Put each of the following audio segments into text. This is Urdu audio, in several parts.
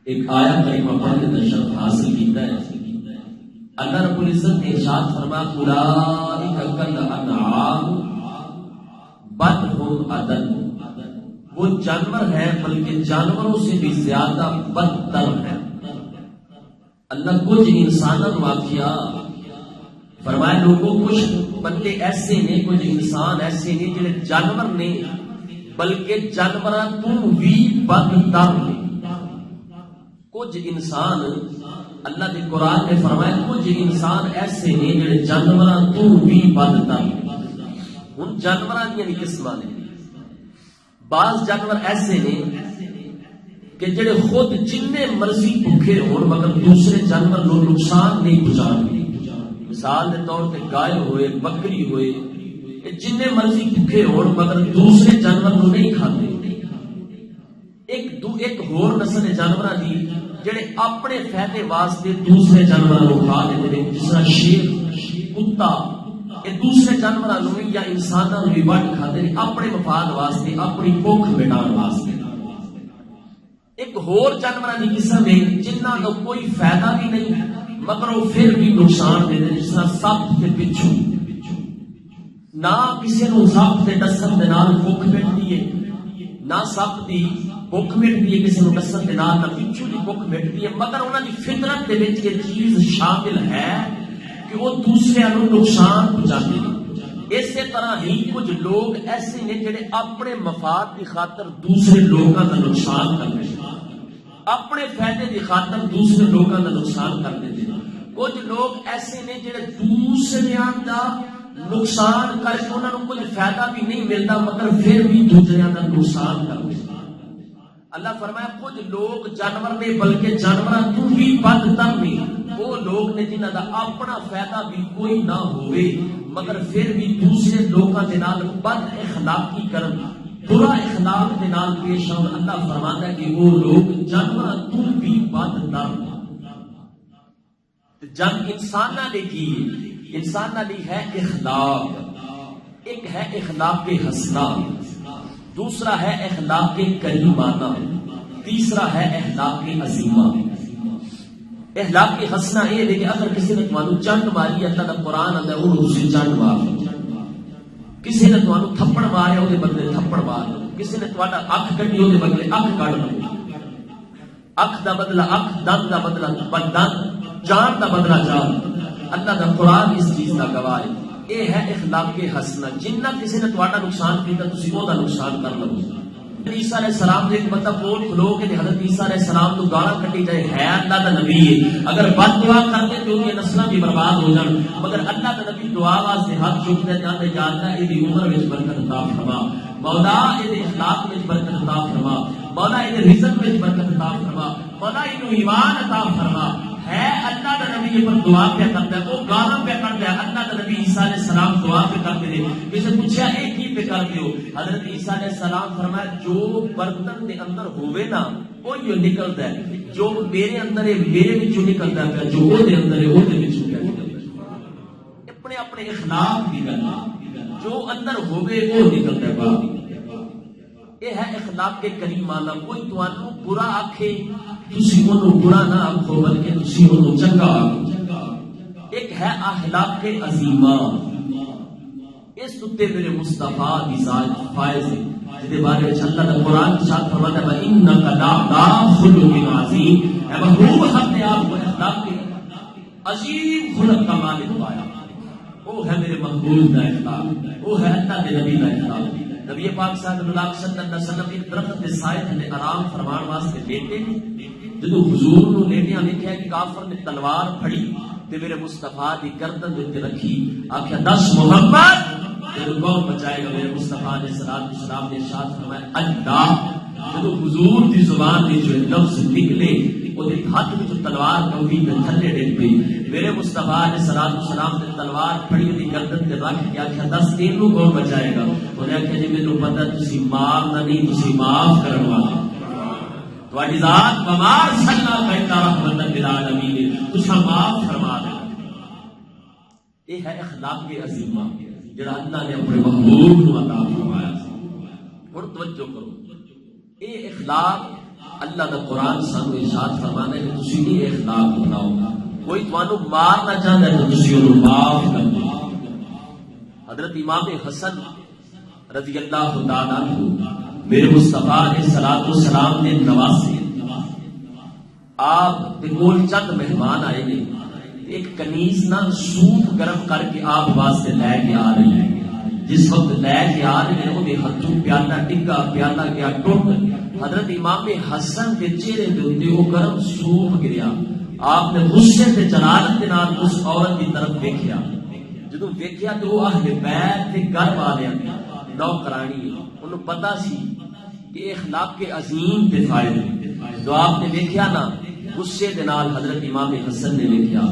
ایک آیت کریمہ پڑھ کے نشر حاصل کیتا ہے۔ اللہ رب العزت نے ارشاد فرمایا اولئک کالانعام بل ہم اضل، وہ جانور ہیں بلکہ جانوروں سے بھی زیادہ بدتر ہیں۔ اللہ کچھ انسانوں واقعہ فرمایا لوگوں کچھ بندے ایسے نے، کچھ انسان ایسے نے جڑے جانور نے بلکہ جانوراں تو بھی بدتر نے۔ کچھ انسان اللہ کے قرآن نے فرمایا کچھ انسان ایسے نے جڑے جانوراں تو بھی بدتر نے۔ ہن جانوراں دی قسماں نے، بعض جانور ایسے نے کہ جڑے خود جننے مرضی بھوکے ہون مگر دوسرے جانور کو نقصان نہیں پہنچاتے۔ مثال کے طور پہ گائے ہوئے، بکری ہوئے، جننے مرضی بھوکے ہون مگر دوسرے جانور کو نہیں کھاتے۔ ایک ہور نسل جانوراں دی جڑے اپنے فائدے واسطے دوسرے جانوراں کو کھا لیندے نے، جس طرح شیر، کتا، یہ دوسرے جانوراں نوں یا انساناں نوں بھی وڈ کھاندے نے اپنے مفاد واسطے، اپنی بھوک مٹان واسطے۔ ایک ہور جانوراں دی قسم ہے جنہاں دا کوئی فائدہ بھی نہیں مگر وہ پھر بھی نقصان دے دے، جس طرح سپ تے بچھو۔ نہ کسی نوں سپ تے ڈسن دے نال بھوک مٹدی ہے، نہ سپ دی بھوک مٹدی ہے کسی نوں ڈسن دے نال، نہ بچھو دی بھوک مٹدی ہے، مگر انہاں دی فطرت دے وچ یہ چیز شامل ہے کہ وہ دوسرے نوں نقصان پہنچاتے ہیں۔ اسی طرح ہی کچھ لوگ ایسے نے جڑے اپنے مفاد کی خاطر دوسرے لوگوں کا نقصان کرتے ہیں، اپنے فائدے کی خاطر دوسرے لوگوں کا نقصان کرتے ہیں۔ کچھ لوگ ایسے نے جڑے دوسرے کا نقصان کر کے انہوں کو کچھ فائدہ بھی نہیں ملتا مگر پھر بھی دوسرے کا نقصان کرتے ہیں۔ اللہ فرمایا کچھ لوگ جانور نے بلکہ جانوراں تو بھی بدتر نے، وہ لوگ نے جنہاں دا اپنا فائدہ بھی کوئی نہ ہوئے مگر پھر بھی دوسرے لوگاں دے نال بد اخلاقی کرن، برا اخلاق دے نال پیش آن۔ اللہ فرماتا ہے کہ وہ لوگ جانوراں تو بھی بدتر۔ جنگ انساناں نے کی، انساناں نے ہے اخلاق، ایک ہے اخلاق حسنہ، دوسرا ہے اخلاق کریمانہ، تیسرا ہے اخلاق عظیمہ۔ اخلاق حسنہ یہ ہے کہ اگر کسی نے تمہوں چنڈ ماری، اللہ کا قرآن آتا ہے وہ دوسری چنڈ مار، کسی نے تمہوں تھپڑ مارے وہ بدلے تھپڑ مار، کسی نے تمہارا اکھ کٹی وہ بدلے اکھ کٹ لو، اکھ دا بدلہ اکھ، دن دا بدلہ دن، جان دا بدلہ جان۔ اللہ کا قرآن اس چیز کا گواہ ہے۔ یہ ہے اخلاق حسنہ، جنہ کسی نے تمہارا نقصان کیا تسی وہ دا نقصان کر لو۔ عیسیٰ علیہ السلام نے ایک بندہ بول کھلو کہ حضرت عیسیٰ علیہ السلام تو گالا کٹی جائے، ہے اللہ کا نبی ہے، اگر بد دعا کرتے تو یہ نسلیں بھی برباد ہو جان، مگر اللہ کا نبی دعا واسطے ہاتھ چکتے جاتے جانتا ہے یہ عمر میں برکت عطا فرما، مولا یہ اخلاق میں برکت عطا فرما، مولا یہ رزق میں برکت عطا فرما، مولا یہ ایمان عطا فرما۔ ہے اللہ کا نبی یہ پر دعا پہ کرتا ہے، وہ گانا پہ کرتا ہے، اللہ کا نبی عیسیٰ علیہ السلام دعا پہ کرتے تھے۔ کسی پوچھا ایک ہی پہ کرتے ہو؟ حضرت عیسیٰ علیہ السلام فرمایا جو برتن دے اندر ہوئے نا وہ جو نکلتا ہے، جو میرے اندر ہے میرے وچوں نکلتا ہے، جو وہ دے اندر ہے وہ دے وچوں نکلتا ہے۔ اپنے اپنے اخلاق دی گل، جو اندر ہوئے وہ نکلتا ہے باہر۔ یہ ہے اخلاق کے کریمانہ۔ کوئی تمہوں برا آکھے تسی انہوں برا نہ آکھو بلکہ تسی انہوں چنگا آکھو۔ ایک ہے اخلاق عظیمہ، اس تے میرے مصطفیٰ دی ذات فائز ہے جدے بارے میں اللہ کا قرآن کی شاد فرماتا ہے وَإِنَّكَ لَعَلَىٰ خُلُقٍ عَظِيمٍ، اے محبوب ہم نے آپ کو اخلاق کے عظیم خلق کا مالک پایا۔ وہ ہے میرے محبوب کا اخلاق، وہ ہے اللہ کے نبی کا اخلاق۔ نبی پاک صلی اللہ علیہ وسلم ایک درخت کے سائے تھلے آرام فرمان واسطے لیٹے، جدو حضور نو لیٹیا دیکھا کہ کافر نے تلوار پھڑی تے میرے مصطفیٰ دی گردن دے رکھی، آخیا دس محمد تیرے کون بچائے گا؟ میرے مصطفیٰ علیہ السلام نے ارشاد فرمایا اللہ۔ جدو حضور دی زبان دی جو لفظ نکلے وہ ہاتھ میں جو تلوار کبھی میں تھلے ڈگ پئی، میرے مصطفیٰ علیہ السلام نے تلوار پھڑی دی گردن تے رکھ کے آخیا دس تینوں کون بچائے گا؟ انہیں آخیا جی مینوں پتہ تسی مارنا نہیں تسی معاف کرن والے، تہاڈی ذات بمار سلا کہتا رحمت للعالمین، تساں معاف فرما دے۔ یہ ہے اخلاق عظیمہ جڑا اللہ نے اپنے محبوب کو عطا فرمایا۔ اور توجہ کرو، یہ اخلاق اللہ کا قرآن سانو ارشاد فرمانا ہے کہ تسی یہ اخلاق بناؤ. کوئی تانوں مارنا چاہتا ہے تو تسی انہوں معاف کر دو. حضرت امام حسن رضی اللہ تعالیٰ عنہ میرے مصطفیٰ علیہ الصلوۃ والسلام نے نواسے. آپ دے کول چند مہمان آئے نے، ایک کنیز نہ سوپ گرم کر کے آپ واسطے لے کے آ رہی ہے. جس وقت لے کے آ رہے ہیں وہ ہاتھوں پیالہ ڈگا، پیالہ گیا ٹوٹ. حضرت امام حسن کے چہرے کے اوپر وہ گرم سوپ گریا. آپ نے غصے سے جلالت کے نال اس عورت کی طرف دیکھا. جدوں دیکھا تو وہ اہل بیت کے گھر والے نوکرانی، انہوں پتا سی کہ اخلاق کے عظیم کے فائدے. تو آپ نے دیکھا نا غصے کے نال حضرت امام حسن نے دیکھا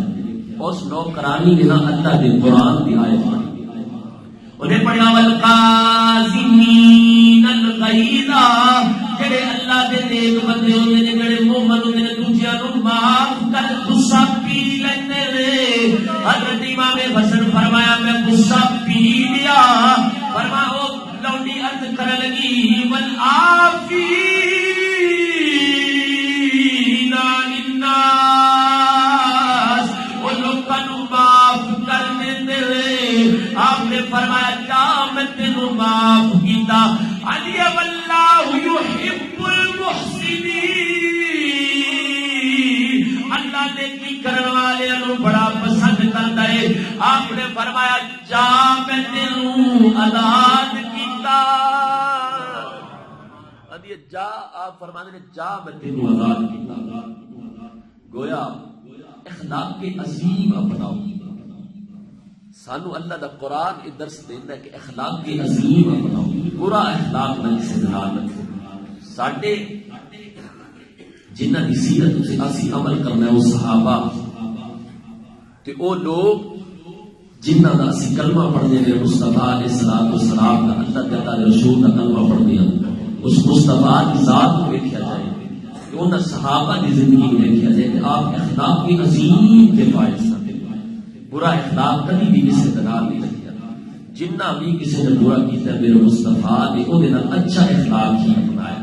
اس نوکرانی نے نا اللہ کے قرآن کی آیت پڑھی. انہیں پڑھا والقاظمین الغیظ، جڑے اللہ دے نیک بندے ہوندے نے، جڑے مومن ہوندے نے، دوجیاں نوں معاف کر غصہ پی لیندے نے. حضرت امام حسن فرمایا میں غصہ پی لیا. فرمایا او لونڈی عرض کرن لگی والعافین عن الناس، او لوکاں نوں معاف کر دیندے نے. آپ نے فرمایا کیا میں تینوں معاف کیتا؟ علی واللہ یحب المحسنین، اللہ نیکی کرن والے نوں بڑا پسند کرتا ہے. آپ نے فرمایا جا میں تینوں آزاد کیتا. ادی جا، آپ فرماتے ہیں جا میں تینوں آزاد کیتا. گویا اخلاق کے عظیم اپناؤ. سانو اللہ دا قرآن یہ درس دینا ہے کہ اخلاق کے عظیم اپناؤ، برا اخلاق نہ کسی نال رکھو. ساڈے جنہاں دی سیرت تے اسی عمل کرنا ہے وہ صحابہ تے او لوگ جنہاں دا اسی کلمہ پڑھدے ہیں، مصطفیٰ علیہ الصلوۃ والسلام دا، اللہ تعالی دے رسول دا کلمہ پڑھدے ہیں. اس مصطفیٰ کی ذات کو دیکھا جائے کہ انہاں صحابہ دی زندگی کو دیکھا جائے کہ آپ اخلاق کے عظیم کے فائز سن. برا اخلاق کبھی بھی کسی طرح نہیں رکھا. جنہ بھی کسی نے برا کیتا میرے مصطفیٰ نے وہ اچھا اخلاق ہی اپنایا.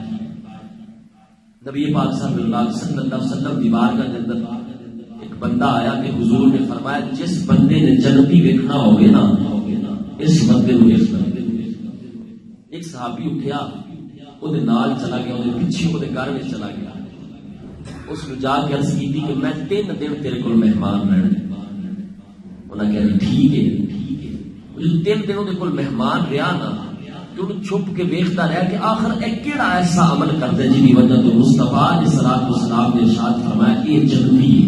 نبی پاک صلی اللہ علیہ وسلم کی بارگاہ کے اندر ایک بندہ آیا کہ حضور نے فرمایا جس بندے نے جنتی دیکھنا ہوگے نا اس بندے کو دیکھنا. ایک صحابی اٹھیا وہ نال چلا گیا، وہ پیچھے وہ گھر میں چلا گیا. اس کو جا کے عرض کی کہ میں 3 دن تیرے کو مہمان رہنے. انہیں کہا ٹھیک ہے. 3 دن وہ مہمان رہا نا تو انہوں چھپ کے ویکھتا رہا کہ آخر ایک کیڑا ایسا عمل کرتا ہے جن کی وجہ تو مصطفیٰ علیہ الصلوۃ والسلام نے ارشاد فرمایا کہ یہ جنتی ہے.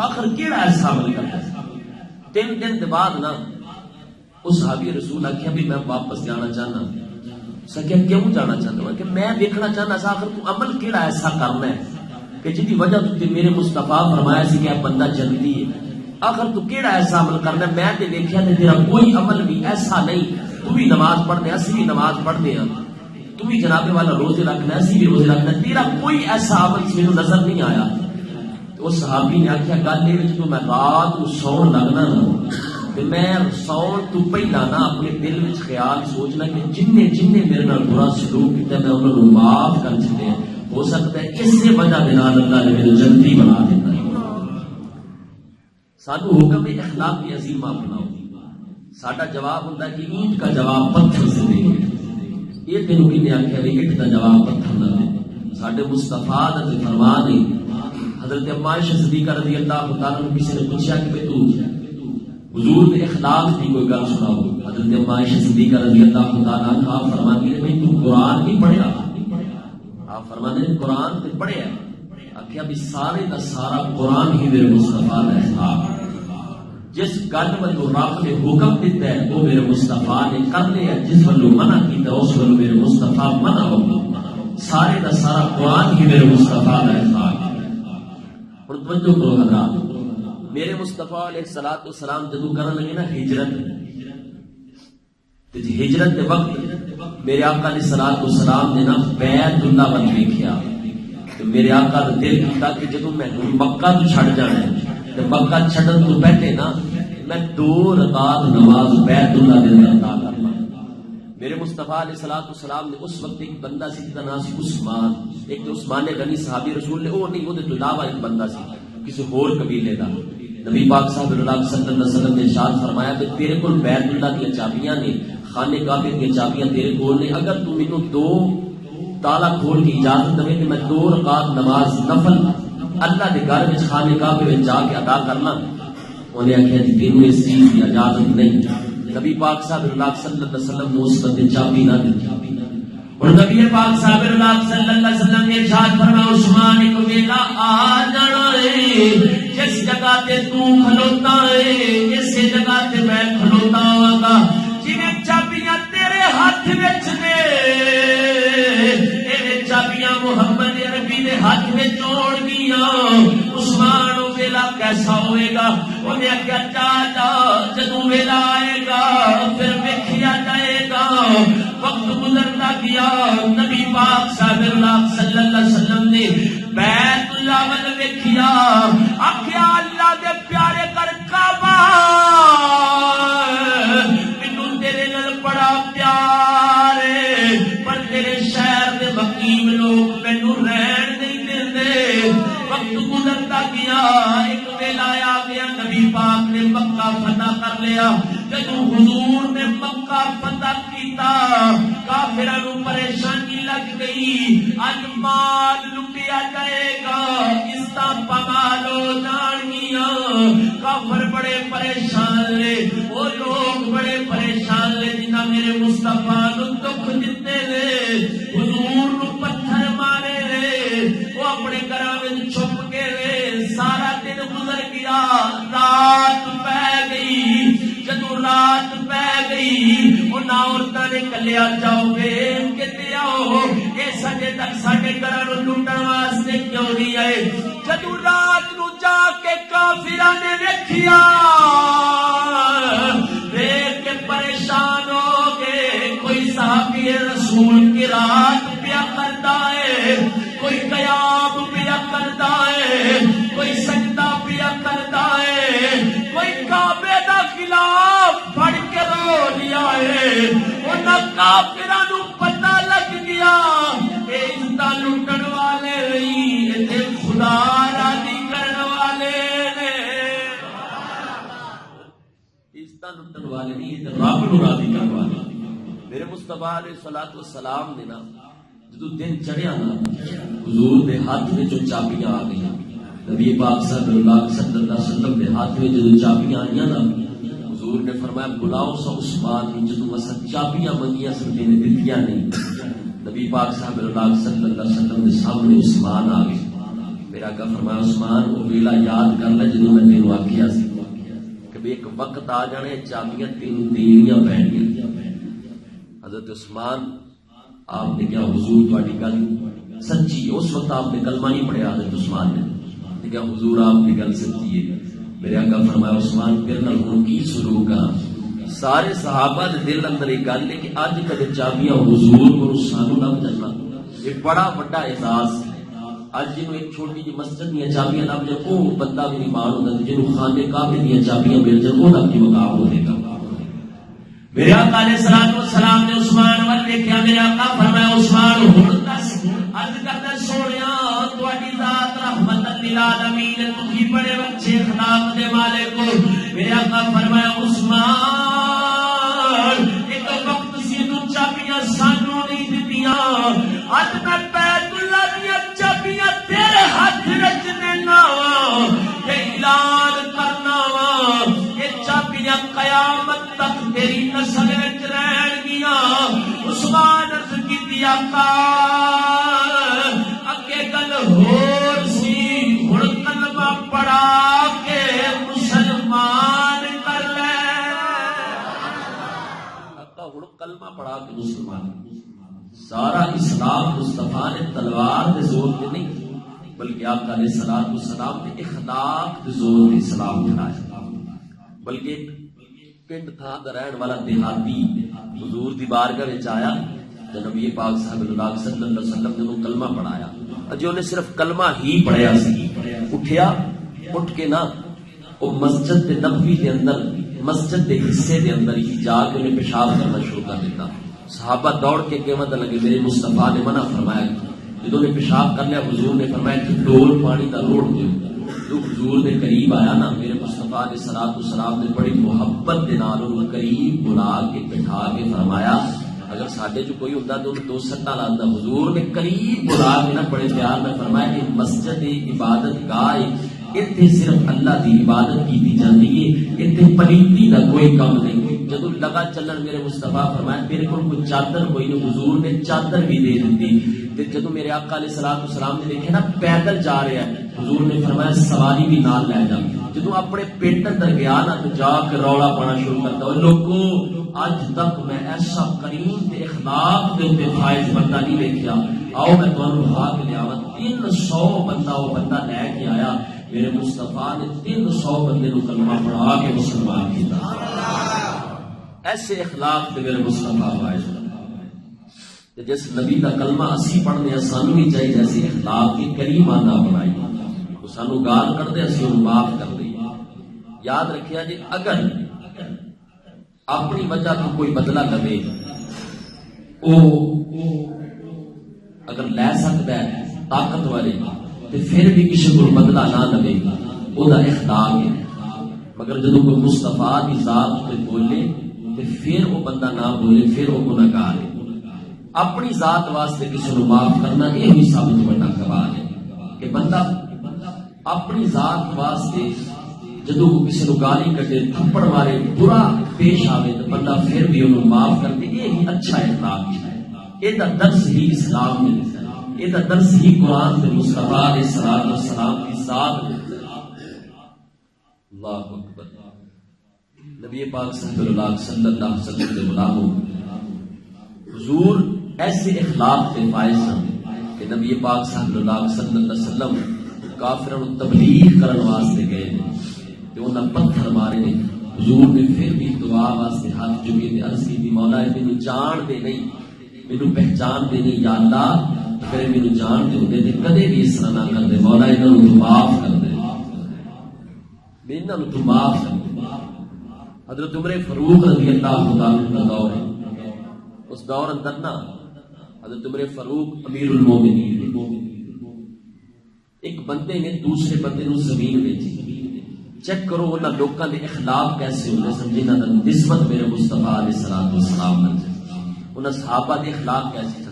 آخر کیڑا ایسا عمل کرتا ہے. 3 دن کے بعد نا اس صحابی رسول آخیا بھی میں واپس جانا چاہنا. سکیا کیوں جانا چاہتا ہوں کہ میں دیکھنا چاہنا سا آخر تو عمل کیڑا ایسا کرنا ہے کہ جن کی وجہ تو میرے مصطفیٰ فرمایا سی کہ بندہ جنتی ہے. آخر تو کیڑا ایسا عمل کرنا ہے؟ میں تے دیکھیا تے تیرا کوئی عمل بھی ایسا نہیں. تو بھی نماز پڑھنے، اسی بھی نماز پڑھنے ہیں، تو بھی جناب والا روزے رکھنا، اسی بھی روزے رکھنا، تیرا کوئی ایسا عمل میرے نظر نہیں آیا. تو اس صحابی نے آخیا گل یہ جو میں رات کو سون لگنا نا تو میں سون تو پہلا نا اپنے دل میں خیال سوچنا کہ جن میرے نال برا سلوک کیا میں انہوں نے معاف کر چکے ہیں. ہو سکتا ہے اس وجہ کے نال اللہ نے میرے جنتی بنا دیتا ہے. سانو حکم ہے اخلاق کی عظیم اپناؤ. ساڈا جواب ہوتا ہے کہ اینٹ کا جواب پتھر سے دیں گے. یہ تینوں کی نے آخیا بھی اینٹ کا جواب پتھر نہ دے. ساڈے مصطفیٰ دا فرمان ہے. حضرت عائشہ صدیقہ رضی اللہ تعالیٰ عنہ کسی نے پوچھا کہ تو حضور کے اخلاق کی کوئی گل سناؤ. حضرت عائشہ صدیقہ رضی اللہ تعالیٰ عنہ آپ فرماتی ہیں تو قرآن نہیں پڑھیا؟ آپ فرماتے ہیں قرآن تو پڑھیا. آخیا بھی سارے کا سارا قرآن ہی میرے مصطفیٰ کا اخلاق. جس گل میں تو رب نے حکم دیتا ہے وہ میرے مصطفیٰ نے کر لیا، جس والوں منع کیتا اس والوں میرے مصطفیٰ منع ہو. سارے کا سارا قرآن ہی میرے مصطفیٰ کا اخلاق. اور توجہ کرو حضرات، میرے مصطفیٰ علیہ الصلوۃ والسلام جدو کرنے لگے نا ہجرت، ہجرت کے وقت میرے آقا علیہ الصلوۃ والسلام نے نا بیت اللہ ول دیکھا. میرے آقا کا دل کیتا کہ جدو میں مکہ تو چھڑ جانا ہے تو مکہ چھڑن تو پہلے نا میں 2 رکعت نماز بیت اللہ دے اندر ادا کرنا. میرے مصطفیٰ علیہ الصلوۃ والسلام نے اس وقت ایک بندہ سی جس کا نام سی عثمان، ایک تو عثمان غنی صحابی رسول نے، وہ نہیں، وہ تو علاوہ ایک بندہ سی کسی اور قبیلے کا. نبی پاک صاحب اللہ صلی اللہ علیہ وسلم نے ارشاد فرمایا کہ تیرے کول بیت اللہ کی چابیاں نے، خانے کعبے کی چابیاں تیرے کول نے، اگر تو مینوں دو تالا کھول کی اجازت دے کہ میں 2 رکعت نماز نفل اللہ دے گھر وچ خانے کعبے وچ جا کے ادا کرنا، انہیں آخیا جی تینوں اس چیز کی اجازت نہیں. نبی پاک صاحب اللہ صلی اللہ علیہ وسلم نے اس بندے چابی نہ دی. اور نبی پاک صاحب اللہ صلی اللہ علیہ وسلم نے ارشاد فرمایا عثمان ایک ویلا آ جانا ہے جس جگہ تے تو کھلوتا ہے اس جگہ تے میں کھلوتا ہوں گا. جنہیں چابیاں تیرے ہاتھ وچ نے اے چابیاں محمد عربی دے ہاتھ وچ ہون گیاں. عثمان او ویلا کیسا ہوئے گا؟ انہیں کیا چاہتا جدوں ویلا آئے گا پھر ویکھیا جائے گا. وقت گزرتا گیا، نبی پاک صاحب اللہ صلی اللہ علیہ وسلم نے بیت اللہ ول ویکھیا، آکھیا اللہ دے پیارے کر کعبہ مینوں تیرے نال بڑا پیار ہے، پر تیرے شہر دے مقیم لوگ مینوں رہن نہیں دیندے. وقت گزرتا گیا، ایک ویلا آ گیا، نبی پاک نے مکہ فتح کر لیا. جدو حضور نے مکہ فتح کیتا کافراں نوں پریشانی لگ گئی، اج مال لٹیا جائے گا، عزتاں پامال ہو جان گیاں. کافر بڑے پریشان نے، وہ لوگ بڑے پریشان نے جنہاں میرے مصطفیٰ نوں دکھ دتے نے، حضور نوں پتھر مارے نے، وہ اپنے گھراں وچ چھپ کے نے. سارا دن گزر گیا، رات پہ گئی. جدو رات پہ گئی انہاں عورتاں نے کلیا جاؤ گے کہ آؤ یہ سڈے تک سڈے گھراں نوں لٹن واسطے کیوں نہیں آئے. جدو رات نو جا کے کافراں نے ویکھیا دیکھ کے پریشان ہو گئے. کوئی صحابی رسول کی رات پیا کرتا ہے، کوئی قیام پیا کرتا ہے، کوئی سجدہ پیا کرتا ہے، کوئی کعبے دا خلاف پڑھ کے رو لیا ہے. انہاں کافراں نوں پتہ لگ گیا اے عزتاں لٹن والے نہیں، اے خدا راضی کرن والے نے. عزتاں لٹن والے نہیں، اے رب نوں راضی کرن والے. میرے مصطفیٰ علیہ الصلوۃ والسلام نے نا جدو دن چڑھیا نا حضور دے ہاتھ وچ چابیاں آ گئیاں. نبی پاک صلی اللہ علیہ وسلم دے ہاتھ وچ جدو چابیاں آئیاں نا حضور نے فرمایا بلاؤ سا عثمان کی. جدو مسا چابیاں منگیاں سن نے دتیاں نہیں. نبی پاک صاحب اللہ صلی اللہ علیہ وسلم دے سامنے عثمان آ گئے. میرا آقا فرمایا عثمان وہ ویلا یاد کر لے جدو میں تینوں آکھیا سی کہ ایک وقت آ جانے چابیاں تینوں دینیاں پین گیاں. حضرت عثمان آپ نے کیا حضور تہاڈی گل سچی ہے. اس وقت آپ نے کلمہ نہیں پڑھیا. حضرت عثمان نے کیا حضور آپ کی گل سچی ہے. میرے آقا فرمایا عثمان پھر نال ہن کی سلوک آ. سارے صحابہ دے دل اندر ایک گل ہے کہ اج کدے چابیاں حضور کو سانو لب جانا یہ بڑا بڑا اعزاز. اج جنوں ایک چھوٹی جی مسجد دیاں چابیاں لب جان او بندہ بھی نہیں مان ہوندا جنوں خانے کعبے دیاں چابیاں مل جان او کی مقام ہوے گا. میرے آقا علیہ الصلوۃ والسلام نے عثمان ول دیکھیا. میرے آقا فرمایا عثمان ہن دس عرض کردا سونیا تہاڈی ذات رحمت للعالمین تسی بڑے اچھے اخلاق دے مالک ہو. میرے آقا فرمایا عثمان ایک وقت سی تو چابیاں سانو نہیں دتیاں، اج میں بیت اللہ دیاں چابیاں تیرے ہاتھ وچ دینا تے اعلان کرنا وا یہ چابیاں قیامت تک تیری نسل وچ رہن گیاں. عثمان عرض کیتی آقا اگے گل ہور سی ہن کلمہ پڑھا کے مسلمان کر لے. آقا ہن کلمہ پڑھا کے مسلمان. سارا اسلام مصطفیٰ نے تلوار دے زور تے نہیں بلکہ آقا علیہ الصلوۃ والسلام نے اخلاق دے زور تے اسلام کھڑایا. بلکہ پنڈ تھا دا رہن والا دیہاتی حضور دی بارگاہ وچ آیا تے نبی پاک صلی اللہ علیہ وسلم نے کلمہ پڑھایا. اجے انہیں صرف کلمہ ہی پڑھیا سی. اٹھیا اٹھ کے نا او مسجد دے نبوی دے اندر مسجد دے حصے دے اندر ہی جا کے انہیں پیشاب کرنا شروع کر دیتا. صحابہ دوڑ کے کہنے لگے میرے مصطفیٰ نے منع فرمایا. جدوں نے پیشاب کر لیا حضور نے فرمایا کہ ڈول پانی کا روڑ دو. جو حضور نے قریب آیا نا میرے مصطفیٰ علیہ الصلوۃ والسلام نے بڑی محبت کے نال انہوں قریب بلا کے بٹھا کے فرمایا اگر ساڈے جو کوئی ہوندا تو دو سٹا لاتا. حضور نے قریب بلا کے نا بڑے پیار میں فرمایا کہ مسجد عبادت گاہ اتنے صرف اللہ دی عبادت کی جاتی ہے, اتنے پلیتی کا کوئی کام نہیں. جدو لگا چلن میرے مصطفیٰ فرمایا میرے کو کوئی چادر کوئی نہیں, حضور نے چادر بھی دے دی. جدو میرے آقا علیہ الصلوۃ والسلام نے دیکھے نا پیدل جا رہا ہے حضور نے فرمایا سواری بھی نال لے جا. جدو اپنے پیٹ اندر گیا نا تو جا کے رولا پانا شروع کرتا ہے لوگوں اج تک میں ایسا کریم تے اخلاق دے اوپر فائز بندہ نہیں دیکھا. آؤ میں تمہیں بہا کے لیا 300 بندہ وہ بندہ لے کے آیا. میرے مصطفیٰ نے 300 بندے نو کلمہ پڑھا کے مسلمان کیا. ایسے اخلاق تے میرے مصطفیٰ فائز تے جس نبی دا کلمہ اسی پڑھنے سانو بھی چاہیے جیسے اخلاق کی کریمانہ بنائی. تو سانو گال کر دے اسی انہوں معاف کر دیں. یاد رکھیا جی اگر اپنی وجہ تو کوئی بدلہ لے او اگر لے سکتا ہے طاقت والے تو پھر بھی کسی کو بدلہ نہ لے وہ دا اخلاق ہے. مگر جدو کوئی مصطفیٰ کی ذات کو بولے تو پھر وہ بندہ نہ بولے پھر وہ گناہگار ہے. اپنی ذات واسطے کسی کو معاف کرنا یہ بھی سب تو بڑا کمال ہے کہ بندہ اپنی ذات واسطے جدو کسی کو گالی کٹے تھپڑ مارے برا پیش آئے تو بندہ پھر بھی انہوں معاف کر دے. یہ ہی اچھا اخلاق ہے. یہ درس ہی اسلام میں یہ درس ہی قرآن میں مصطفیٰ علیہ السلام کی ذات میں. اللہ اکبر. نبی پاک صلی اللہ علیہ وسلم کے غلاموں حضور ایسے اخلاق کے فائز ہیں کہ نبی پاک صلی اللہ علیہ وسلم کافروں کو تبلیغ کرنے واسطے گئے کہ انہاں پتھر مارے نے. حضور نے پھر بھی دعا واسطے ہاتھ چکے تے عرض کی مولا مینوں جان دے نہیں مینوں پہچان دے نہیں یا اللہ اگر مینوں جان دے ہوندے تے کدے بھی اس طرح نہ کر دے مولا انہاں نوں معاف کر دے انہاں نوں تو معاف کر دے. حضرت عمر فاروق رضی اللہ تعالی عنہ دور ہے. اس دور اندر نا حضرت عمر فاروق امیر المومنین ایک بندے نے دوسرے بندے نو زمین بیچی. چیک کرو انہاں لوکاں دے اخلاق کیسے ہوندے سمجھے نہ نسبت میرے مصطفیٰ علیہ الصلوۃ والسلام نے انہاں صحابہ دے اخلاق کیسے تھے.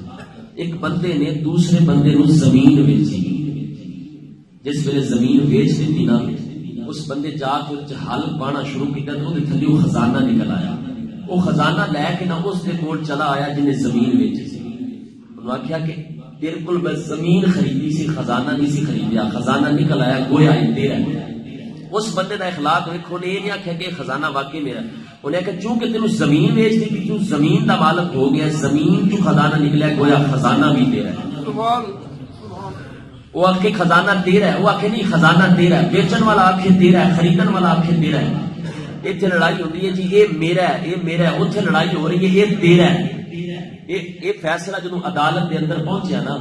ایک بندے نے دوسرے بندے نو زمین بیچی. جس ویلے زمین بیچ دیتی نا اس بندے جا کے حل پانا شروع کیتا تو دے تھلے خزانہ نکل آیا. وہ خزانہ لے کے نہ اس دے کول چلا آیا جن نے زمین بیچی سی. انہوں آکھیا کہ بالکل بس زمین خریدی سی خزانہ نہیں سی خریدیا. خزانہ نکل آیا گویا تیرا. اس بندے دا اخلاق ویکھو نے یہ نہیں آکھیا کہ خزانہ واقعی میرا. انہیں کہا چونکہ تینوں زمین بیچ دی کہ تو زمین دا مالک ہو گیا زمین تو خزانہ نکلا گویا خزانہ بھی تیرا ہے. وہ آکھے خزانہ تیرا ہے وہ آکھے نہیں خزانہ تیرا ہے. بیچن والا آکھے تیرا ہے خریدن والا آکھے تیرا ہے. اتنے لڑائی ہوتی ہے جی یہ میرا ہے یہ میرا ہے. اتنے لڑائی ہو رہی ہے یہ تیرا ہے. یہ فیصلہ جدوں عدالت دے اندر پہنچیا نا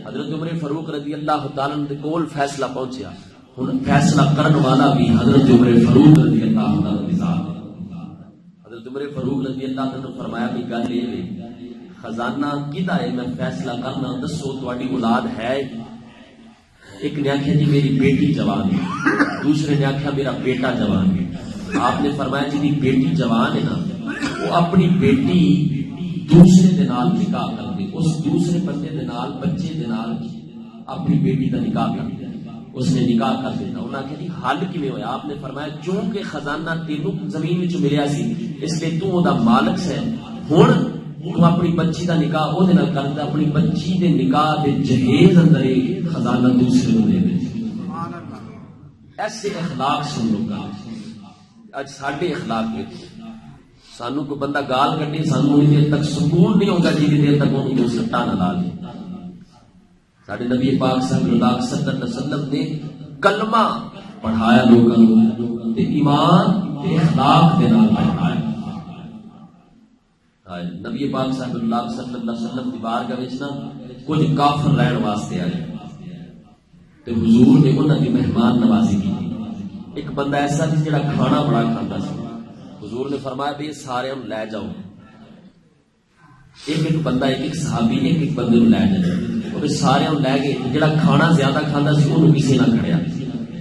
حضرت عمر فاروق رضی اللہ تعالیٰ عنہ دے کول فیصلہ پہنچیا. ہن فیصلہ کرن والا بھی حضرت عمر فاروق رضی اللہ تعالیٰ عنہ ذات. حضرت عمر فاروق رضی اللہ تعالیٰ عنہ فرمایا بھی گل یہ خزانہ کدا ہے میں فیصلہ کرنا دسو تہاڈی اولاد ہے. ایک نے آخیا جی میری بیٹی جوان ہے. دوسرے نے آخیا میرا بیٹا جوان ہے. آپ نے فرمایا جی بیٹی جوان ہے نا وہ اپنی بیٹی دوسرے دے نال نکاح کر دے. اس دوسرے بندے دے نال بچے دے نال اپنی بیٹی کا نکاح کر دے. اس نے نکاح کر دیتا. انہوں نے کہا جی حل کیویں ہویا. آپ نے فرمایا چونکہ خزانہ تینوں زمین وچ ملیا سی اس لیے تو دا مالک ہے. ہن تو اپنی بچی دا نکاح او دے نال کر دے. اپنی بچی دے نکاح دے جہیز اندر خزانہ دوسرے نوں دے دے. ایسے اخلاق سن لوگا. اج ساڈے اخلاق وچ سانو کوئی بندہ گال کٹے سانو انہی دیر تک سکون نہیں ہوگا جی دیر تک انہوں سٹا نہ لا لے. ساڈے نبی پاک صلی اللہ علیہ وسلم نے کلمہ پڑھایا لوگوں تے ایمان تے اخلاق دے نال پڑھایا. نبی پاک صلی اللہ علیہ وسلم دی بارگاہ وچ نا کچھ کافر رہن واسطے آئے تے حضور نے انہاں دی مہمان نوازی کی. ایک بندہ ایسا جس جڑا کھانا بڑا کھاتا سی. حضور نے فرمایا بھی سارے ہم لے جاؤ ایک بندہ ایک صحابی ایک بندے نو لے جائے اور سارے لے گئے. جڑا کھانا زیادہ کھانا سی انہوں کسی نہ کھڑیا.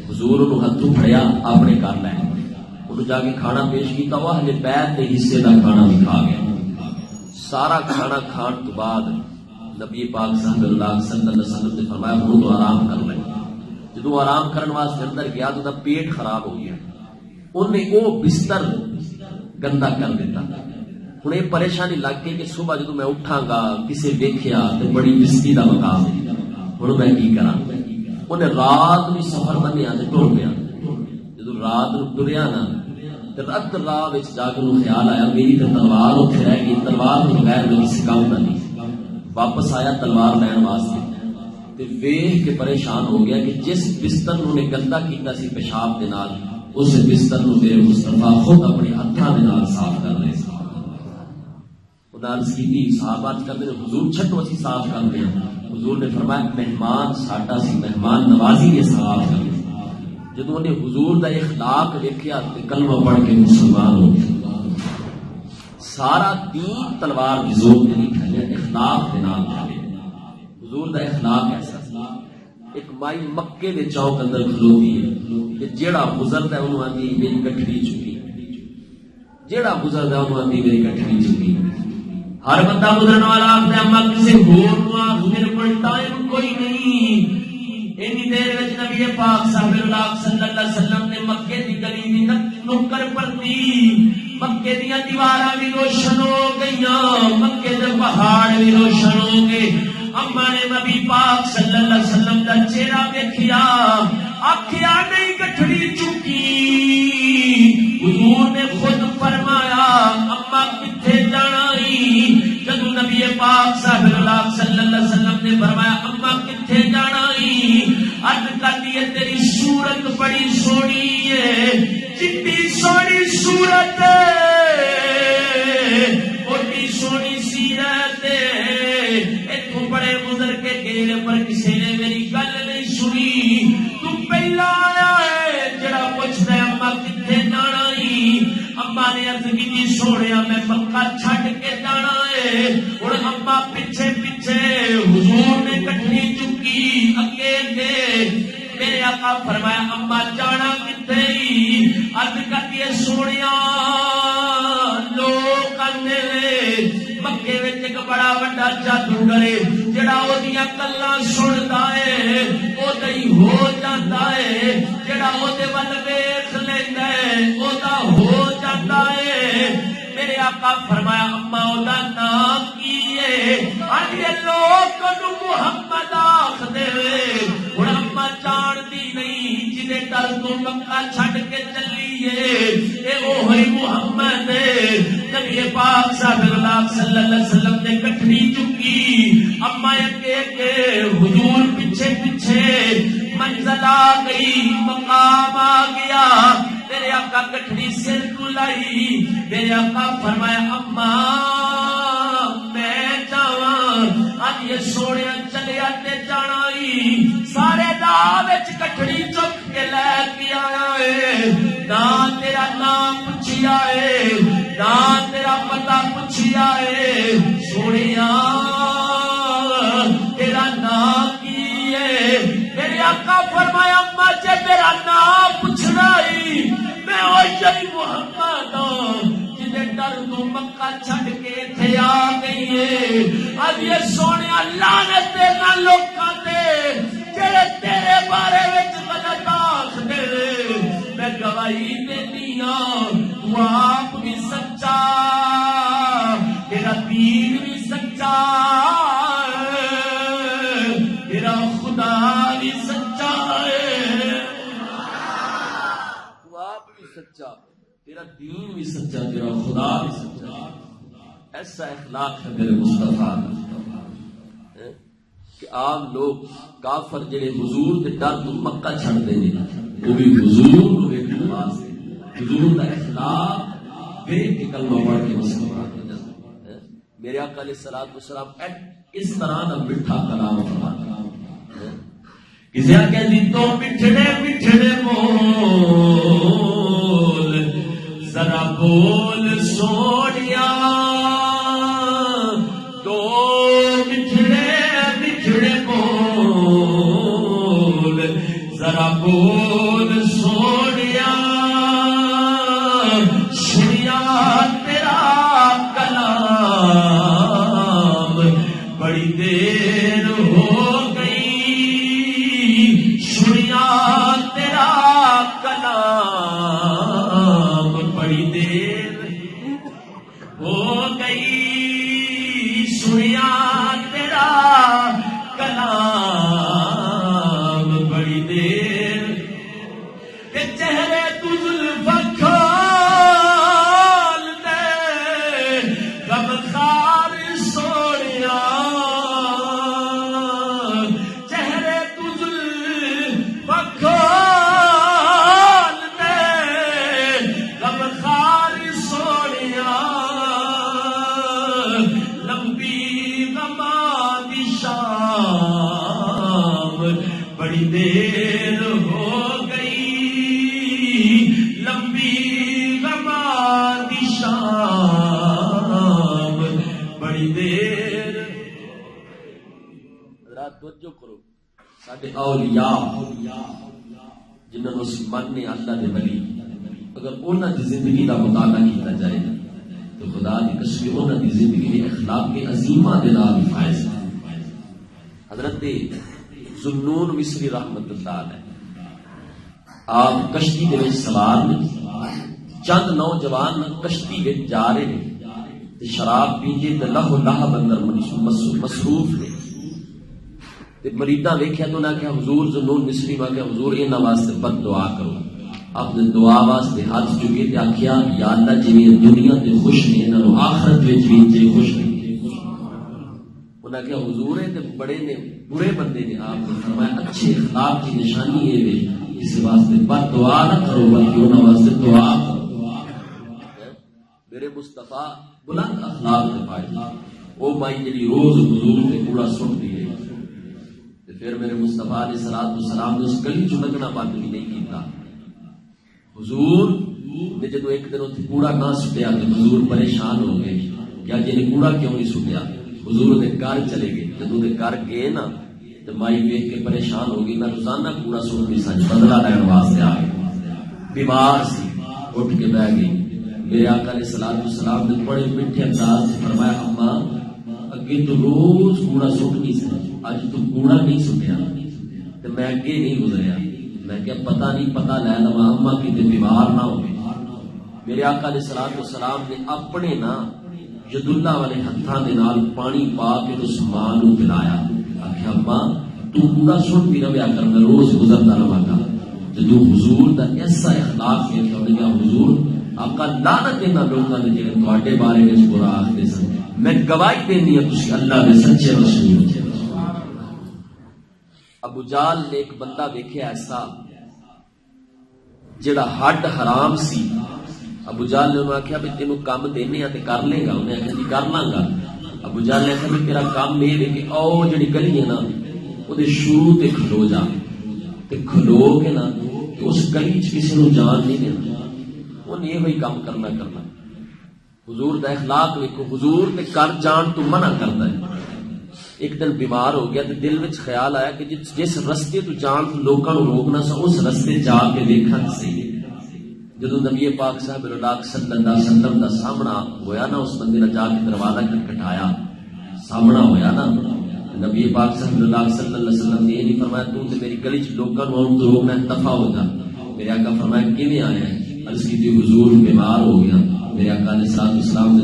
حضور انہوں ہاتھوں پھڑیا اپنے گھر لے انہوں جا کے کھانا پیش کیتا. وہ اہل بیت کے حصے کا کھانا بھی کھا گیا. سارا کھانا کھان تو بعد نبی پاک صلی اللہ علیہ وسلم نے فرمایا ہوں تو آرام کر لے. جدو آرام کرنے واسطے اندر گیا تو پیٹ خراب ہو گیا. انہیں وہ بستر گندا کر دیتا. ہوں یہ پریشانی لگ گئی کہ صبح جدو میں اٹھاں گا کسی دیکھیا تو بڑی بستی کا مقام ہے. ہوں میں کی کرا. انہیں رات بھی سفر بنیا ٹر گیا. جدو رات ٹریا نا رات راہ جا کے خیال آیا میری تو تلوار اتنے رہ گئی. تلوار تو بغیر میں کسی کام کا نہیں. واپس آیا تلوار لین واسطے ویخ کے پریشان ہو گیا کہ جس بستر نے گندا کیتا سی پیشاب کے نال اس بستر نو میرے مصطفیٰ خود اپنے ہاتھوں کے نال صاف کر رہے. عرض کی صحابہ کرتے ہیں حضور چھٹو اسی صاف کر دیا. حضور نے فرمایا مہمان ساڈا سی مہمان نوازی نے صاف کر دیا. جدوں نے حضور دا اخلاق دیکھیا تے کلمہ پڑھ کے مسلمان ہو گیا. سارا دین تلوار دی زور تے نہیں کھلیا اخلاق دے نال کھلیا. حضور دا اخلاق ایسا. ایک مائی مکے دے چوک اندر کھلوتی ہے کہ جیڑا گزردا ہے اونوں آندی میری گٹھڑی چکی. جیڑا گزردا ہے اونوں آندی میری گٹھڑی چکی. ہر بندہ گزرنے والا آخر اما کسی ہور نو آخ میرے کو ٹائم کوئی نہیں. اینی دیر وچ نبی پاک صلی اللہ علیہ وسلم نے مکے دی گلی دی نکر پرتی. مکے دیاں دیواراں بھی روشن ہو گئیاں. مکے دے پہاڑ بھی روشن ہو گئے. اما نے نبی پاک صلی اللہ علیہ وسلم دا چہرہ دیکھیا. آکھیا نہیں گٹھڑی چکی. حضور نے خود فرمایا اما کتھے جانا. جدو نبی پاک صلی اللہ علیہ وسلم نے فرمایا اما کتھے جانا. عرض کرتی ہے تیری صورت بڑی سونی ہے. جتنی سونی صورت بڑی سونی سیرت. اتوں بڑے گزر کے گئے پر کسی نے میری گل نہیں سنی. تو پہلا آیا ہے جڑا پوچھتا ہے اما کتھے جانا. اما نے عرض کی سوڑیا میں مکہ چھڈ کے جانا ہے. ہن اما پیچھے پیچھے حضور نے گٹھڑی چکی اگے دے. میرے آقا فرمایا اما جانا کتے. عرض کرتی ہے سوڑیا لوگ آندے مکے وچ ایک بڑا وڈا جادوگر ہے جڑا اودیاں گلاں سندا ہے اودا ہی ہو جاندا ہے. جڑا اودے ول ویکھ لیندا ہے اودا ہو جاندا ہے. میرے آقا فرمایا اما اودا نام کی ہے. اج لوگ نو محمد آکھدے ہن اما جاندی نہیں جدے ڈر تو مکہ چھڈ کے چلی ہے. اے اوہی محمد ہے. نبی پاک صلی اللہ علیہ وسلم نے گٹھڑی چکی. اما اگے حضور پیچھے پیچھے منزل آ گئی مقام آ گیا. میرے آقا گٹھڑی سر کو لائی. میرے آقا فرمایا اما میں جاواں. اج یہ سونے چلیا تے جانا ہی. سارے راہ وچ گٹھڑی چک کے لے کے آیا ہے. نہ تیرا نام پوچھیا ہے نہ تیرا پتہ پوچھیا ہے. سونیا تیرا نام کی ہے. میرے آقا فرمایا اما جے میرا نام پوچھنا ہی میں وہی محمد ہوں جدے ڈر تو مکہ چھڈ کے اتھے آ گئی ہے. اب یہ سونے لعنت نہ لوکاں تے جڑے تیرے بارے وچ غلط آکھدے. میں گواہی دینی ہاں تو آپ بھی سچا تیرا دین بھی سچا تیرا خدا بھی سچا ہے. تو آپ بھی سچا تیرا دین بھی سچا تیرا خدا بھی سچا. ایسا اخلاق ہے میرے مصطفیٰ کہ عام لوگ کافر جڑے حضور کے ڈر تو مکہ چھڑ دے وہ بھی حضور کو ویکھن واسطے حضور کا اخلاق دیکھ کے کلمہ پڑھ کے مسلمان ہو جاتے. میرے آقا علیہ الصلوۃ والسلام اس طرح نہ میٹھا کلام فرماتے. کسی آگے دی تو مٹھڑے مٹھڑے بول ذرا بول سونیا بول سونیا سنیا تیرا کلام بڑی دیر ہو گئی سنیا تیرا کلام بڑی دیر ہو گئی سنیا تیرا کلام بڑی دیر کہ چہرے تو زلف کھول دے غم خار سونیا چہرے تو زلف کھول دے غم خار سونیا لمبی غما دی شام بڑی دیر ہو گئی لمبی غما دی شام بڑی دیر حضرات توجہ کرو ساڈے اولیاء جنہاں نوں اسی مننے اللہ دے ولی اگر انہاں دی زندگی دا مطالعہ کیتا جائے تو خدا دی قسم انہاں دی زندگی دے اخلاق کے عظیمہ دے نال فائز ہے حضرت ذوالنون مصری رحمت اللہ علیہ آپ کشتی دے وچ سوار نے چند نوجوان کشتی وچ جا رہے نے تے شراب پیندے تے لہو لہب اندر مصروف نے تے مریداں ویکھیا تو انہاں کہ حضور ذوالنون مصری ما کہ حضور انہاں واسطے بد دعا کرو آپ نے دعا واسطے ہاتھ چکے تے آکھیا یا اللہ جویں دنیا تے خوش نے انہاں نوں آخرت وچ وی تے خوش نے انہاں کہ حضور تے بڑے نے برے بندے نے آپ نے فرمایا اچھے اخلاق کی نشانی یہ ہے اس واسطے بد دعا نہ کرو بلکہ انہاں واسطے دعا کرو میرے مصطفیٰ بلند اخلاق دے پائے او مائی جڑی روز حضور تے کوڑا سٹدی ہے تے پھر میرے مصطفیٰ علیہ الصلوۃ والسلام نے اس گلی چ لگنا بند بھی نہیں کیتا حضور نے جدو ایک دن اتنے کوڑا نہ سٹیا تو حضور پریشان ہو گئے کیا جی نے کوڑا کیوں نہیں سٹیا حضور نے گھر چلے گئے جدو نے گھر گئے نا تو مائی دیکھ کے پریشان ہو گئی میں روزانہ کوڑا سٹتی سن بدلا لین واسطے آ گئی بیمار سی اٹھ کے بہ گئی میرے آقا علیہ الصلوۃ والسلام نے بڑے میٹھے انداز سے فرمایا اما اگے تو روز کوڑا سٹنی سی اج تو کوڑا نہیں سٹیا تو میں اگے نہیں گزریا میں کیا پتہ نہیں پتہ لے لوا اما کتے بیمار نہ ہو میرے آقا علیہ الصلوۃ والسلام نے اپنے نا ید اللہ والے ہتھاں دے نال پانی پا کے اس ماں نوں پلایا آکھیا اما تو کوڑا سٹتی رہیا کر میں روز گزرتا رہا گا جدوں حضور دا ایسا اخلاق ویکھیا انہاں کہا حضور آقا لعنت انہاں لوکاں دے جڑے تواڈے بارے وچ برا آکھدے سن میں گواہی دینی ہاں تسی اللہ دے سچے رسول ہو ابو جال نے ایک بندہ دیکھا ایسا جڑا ہڈ حرام سی ابو جال نے انہوں نے آخیا بھی تینوں کام دینے تے کر لے گا انہیں آخیا جی کر لاں گا ابو جال نے آخیا بھی تیرا کام یہ ہے کہ او جڑی گلی ہے نا وہ شروع تے کھلو جا تے کھلو کے نا اس گلی چ کسی نو جان نہیں دینا انہیں یہ ہوئی کام کرنا حضور دا اخلاق ویکھو حضور تے کر جان تو منع کرتا ہے ایک دن بیمار ہو گیا تو دل وچ خیال آیا کہ جس رستے تو جان تو لوکاں نوں روکنا سا اس رستے جا کے دیکھن سی جدوں نبی پاک صاحب صلی اللہ علیہ وسلم دا سامنا ہویا نا اس بندے نے جا کے دروازہ کھٹکھٹایا سامنا ہویا نا نبی پاک صلی اللہ علیہ وسلم نے یہ نہیں فرمایا تو تے میری گلی وچ لوکاں نوں تو روکنا دفع ہو جا میرے آقا فرمایا کیویں آیا ہے عرض کی حضور بیمار ہو گیا میرے آقا علیہ السلام نے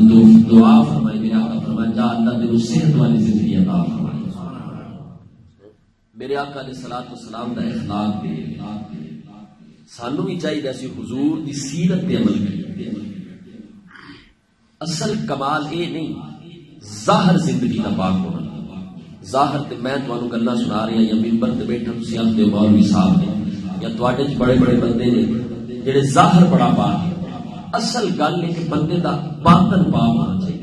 دعا فرمائی میرے آقا فرمایا جا اللہ تیرے صحت والی زندگی عطا فرمائے میرے آقا علیہ السلام دا اخلاق دے سانو بھی چاہیے اسی حضور دی سیرت تے عمل کریے اصل کمال اے نہیں ظاہر زندگی دا پاک ہونا ظاہر تے میں تانوں گلاں سنا رہی ہاں یا منبر تے بیٹھا تسی آکھدے مولوی صاحب نے یا تواڈے وچ بڑے بڑے بندے نے جڑے ظاہر بڑا پاک ہے اصل گل ہے کہ بندے دا باطن پاک ہونا چاہیے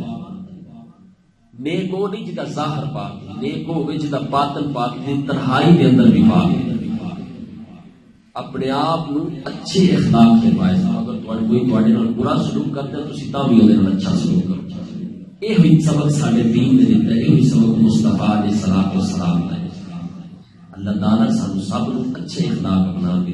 نیک وہ نہیں جدا ظاہر پاک نیک وہ جدا باطن پاک تنہائی دے اندر بھی پاک ہے اپنے آپ نو اچھے اخلاق سے پائے اگر کوئی تواڈے نال برا سلوک کرتا ہے تسی تاں بھی اودے نال اچھا سلوک کرو یہ ہوئی سبق ساڈے دین نے دتا ہے یہ ہوئی سبق مصطفیٰ علیہ الصلوۃ والسلام نے اللہ تعالیٰ سانو سب نوں اچھے اخلاق اپنا کے